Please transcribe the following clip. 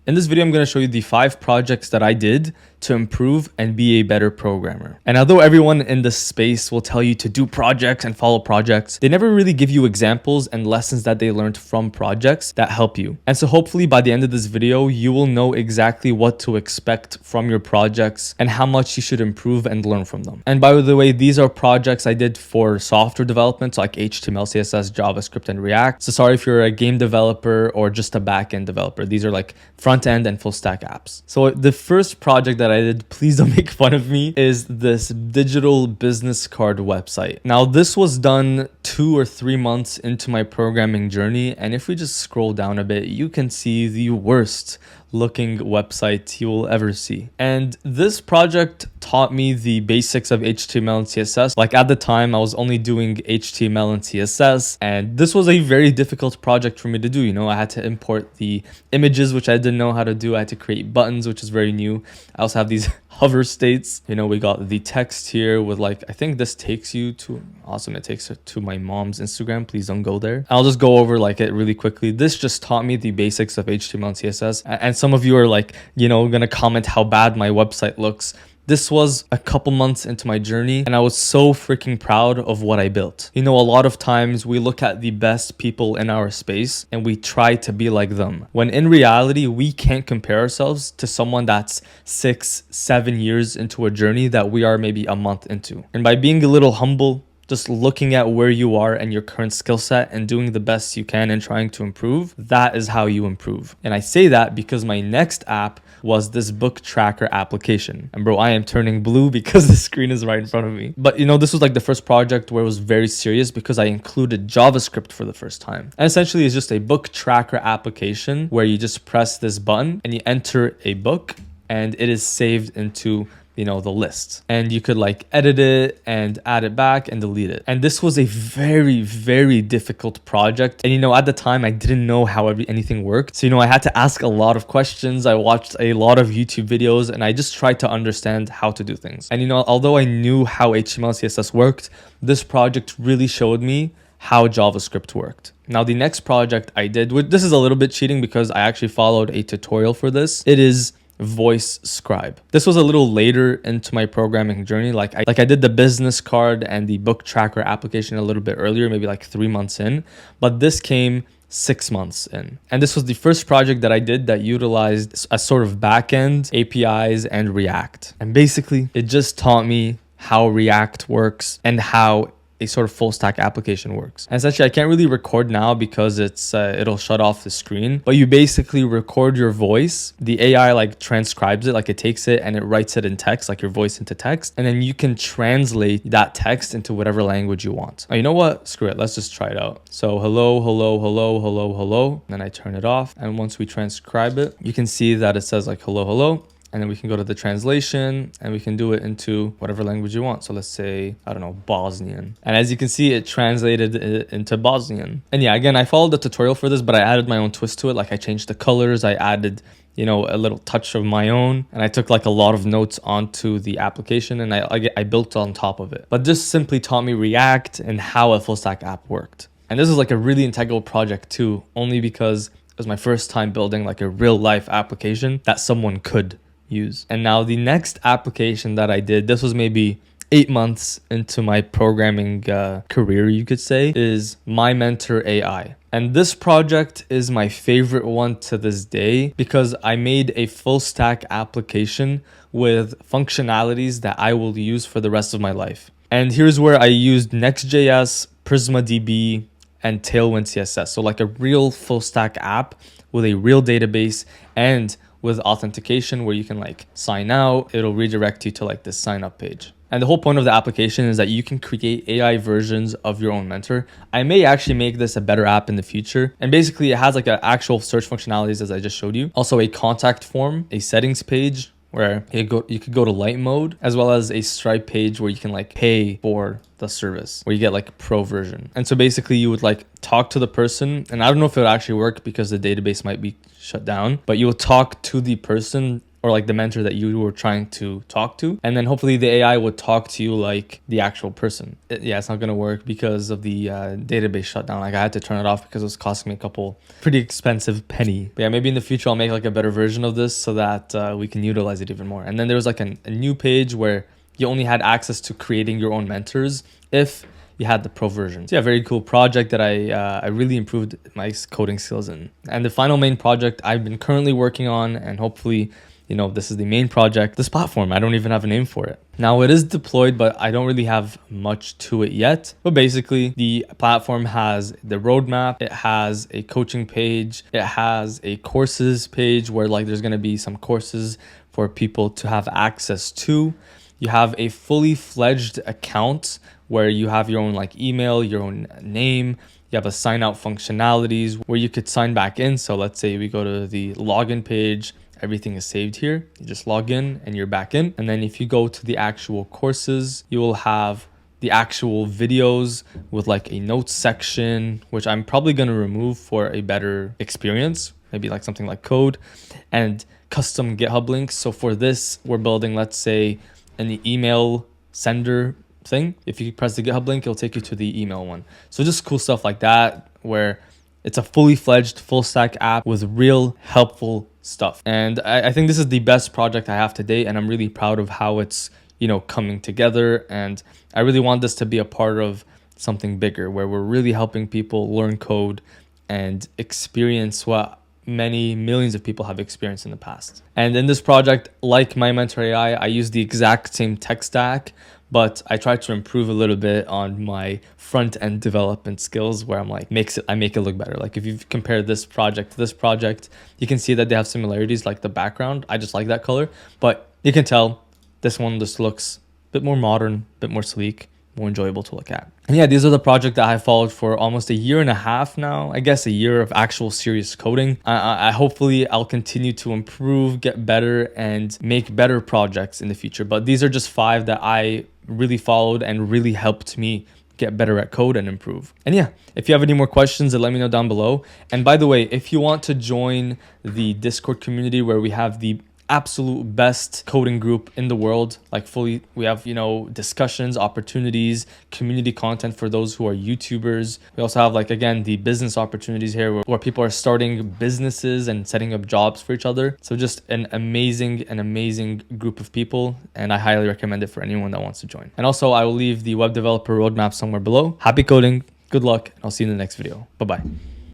In this video, I'm going to show you the 5 projects that I did to improve and be a better programmer. And although everyone in this space will tell you to do projects and follow projects, they never really give you examples and lessons that they learned from projects that help you. And so hopefully by the end of this video, you will know exactly what to expect from your projects and how much you should improve and learn from them. And by the way, these are projects I did for software development, like HTML, CSS, JavaScript, and React. So sorry if you're a game developer or just a back-end developer. These are like front-end and full-stack apps. So the first project that I did, please don't make fun of me, is this digital business card website. Now, this was done 2 or 3 months into my programming journey. And if we just scroll down a bit, you can see the worst looking website you will ever see. And this project taught me the basics of HTML and CSS. Like at the time, I was only doing HTML and CSS, and this was a very difficult project for me to do. You know, I had to import the images, which I didn't know how to do. I had to create buttons, which is very new. I also have these hover states. You know, we got the text here with like, I think this takes you to, awesome, it takes it to my mom's Instagram. Please don't go there. I'll just go over like it really quickly. This just taught me the basics of HTML and CSS. And some of you are like, you know, gonna comment how bad my website looks. This was a couple months into my journey, and I was so freaking proud of what I built. You know, a lot of times we look at the best people in our space and we try to be like them, when in reality, we can't compare ourselves to someone that's 6, 7 years into a journey that we are maybe a month into. And by being a little humble, just looking at where you are and your current skill set and doing the best you can and trying to improve, that is how you improve. And I say that because my next app was this book tracker application. And bro, I am turning blue because the screen is right in front of me. But you know, this was like the first project where it was very serious because I included JavaScript for the first time. And essentially it's just a book tracker application where you just press this button and you enter a book and it is saved into, you know, the list, and you could like edit it and add it back and delete it. And this was a very, very difficult project. And you know, at the time I didn't know how anything worked. So, you know, I had to ask a lot of questions. I watched a lot of YouTube videos and I just tried to understand how to do things. And you know, although I knew how HTML CSS worked, this project really showed me how JavaScript worked. Now, the next project I did, this is a little bit cheating because I actually followed a tutorial for this. It is Voice Scribe. This was a little later into my programming journey. Like I did the business card and the book tracker application a little bit earlier, maybe like 3 months in, but this came 6 months in. And this was the first project that I did that utilized a sort of backend, APIs, and React. And basically, it just taught me how React works and how a sort of full stack application works. And essentially, I can't really record now because it'll shut off the screen, but you basically record your voice. The AI like transcribes it, like it takes it and it writes it in text, like your voice into text. And then you can translate that text into whatever language you want. Oh, you know what? Screw it. Let's just try it out. So hello, hello, hello, hello, hello. Then I turn it off. And once we transcribe it, you can see that it says like hello, hello. And then we can go to the translation and we can do it into whatever language you want. So let's say, I don't know, Bosnian. And as you can see, it translated it into Bosnian. And yeah, again, I followed the tutorial for this, but I added my own twist to it. Like I changed the colors, I added, you know, a little touch of my own. And I took like a lot of notes onto the application and I built on top of it. But this simply taught me React and how a full stack app worked. And this is like a really integral project too, only because it was my first time building like a real life application that someone could use. And now the next application that I did, this was maybe 8 months into my programming career, you could say, is My Mentor AI. And this project is my favorite one to this day because I made a full stack application with functionalities that I will use for the rest of my life. And here's where I used Next.js, PrismaDB, and Tailwind CSS. So like a real full stack app with a real database and with authentication where you can like sign out, it'll redirect you to like this sign up page. And the whole point of the application is that you can create AI versions of your own mentor. I may actually make this a better app in the future. And basically it has like an actual search functionalities as I just showed you. Also a contact form, a settings page where you could go to light mode, as well as a Stripe page where you can like pay for the service, where you get like a pro version. And so basically you would like talk to the person, and I don't know if it would actually work because the database might be shut down, but you will talk to the person or like the mentor that you were trying to talk to. And then hopefully the AI would talk to you like the actual person. Yeah, it's not going to work because of the database shutdown. Like I had to turn it off because it was costing me a couple pretty expensive penny. But yeah, maybe in the future I'll make like a better version of this so that we can utilize it even more. And then there was like a new page where you only had access to creating your own mentors if you had the pro version. So yeah, very cool project that I really improved my coding skills in. And the final main project I've been currently working on, and hopefully, you know, this is the main project, this platform. I don't even have a name for it. Now it is deployed, but I don't really have much to it yet. But basically the platform has the roadmap, it has a coaching page, it has a courses page where like there's gonna be some courses for people to have access to. You have a fully fledged account where you have your own like email, your own name. You have a sign out functionalities where you could sign back in. So let's say we go to the login page, everything is saved here. You just log in and you're back in. And then if you go to the actual courses, you will have the actual videos with like a notes section, which I'm probably going to remove for a better experience, maybe like something like code, and custom GitHub links. So for this, we're building, let's say, an email sender thing. If you press the GitHub link, it'll take you to the email one. So just cool stuff like that, where it's a fully fledged full stack app with real helpful stuff. And I think this is the best project I have to date, and I'm really proud of how it's, you know, coming together. And I really want this to be a part of something bigger where we're really helping people learn code and experience what many millions of people have experienced in the past. And in this project, like my mentor AI, I use the exact same tech stack, but I try to improve a little bit on my front end development skills where I'm like, I make it look better. Like if you compare this project to this project, you can see that they have similarities, like the background. I just like that color, but you can tell this one just looks a bit more modern, a bit more sleek, more enjoyable to look at. And yeah, these are the projects that I followed for almost a year and a half now. I guess a year of actual serious coding. I hopefully I'll continue to improve, get better, and make better projects in the future. But these are just 5 that I really followed and really helped me get better at code and improve. And yeah, if you have any more questions, then let me know down below. And by the way, if you want to join the Discord community where we have the absolute best coding group in the world, like fully, we have, you know, discussions, opportunities, community content for those who are YouTubers. We also have, like, again, the business opportunities here where people are starting businesses and setting up jobs for each other. So just an amazing group of people, and I highly recommend it for anyone that wants to join. And also I will leave the web developer roadmap somewhere below. Happy coding, good luck, and I'll see you in the next video. Bye bye.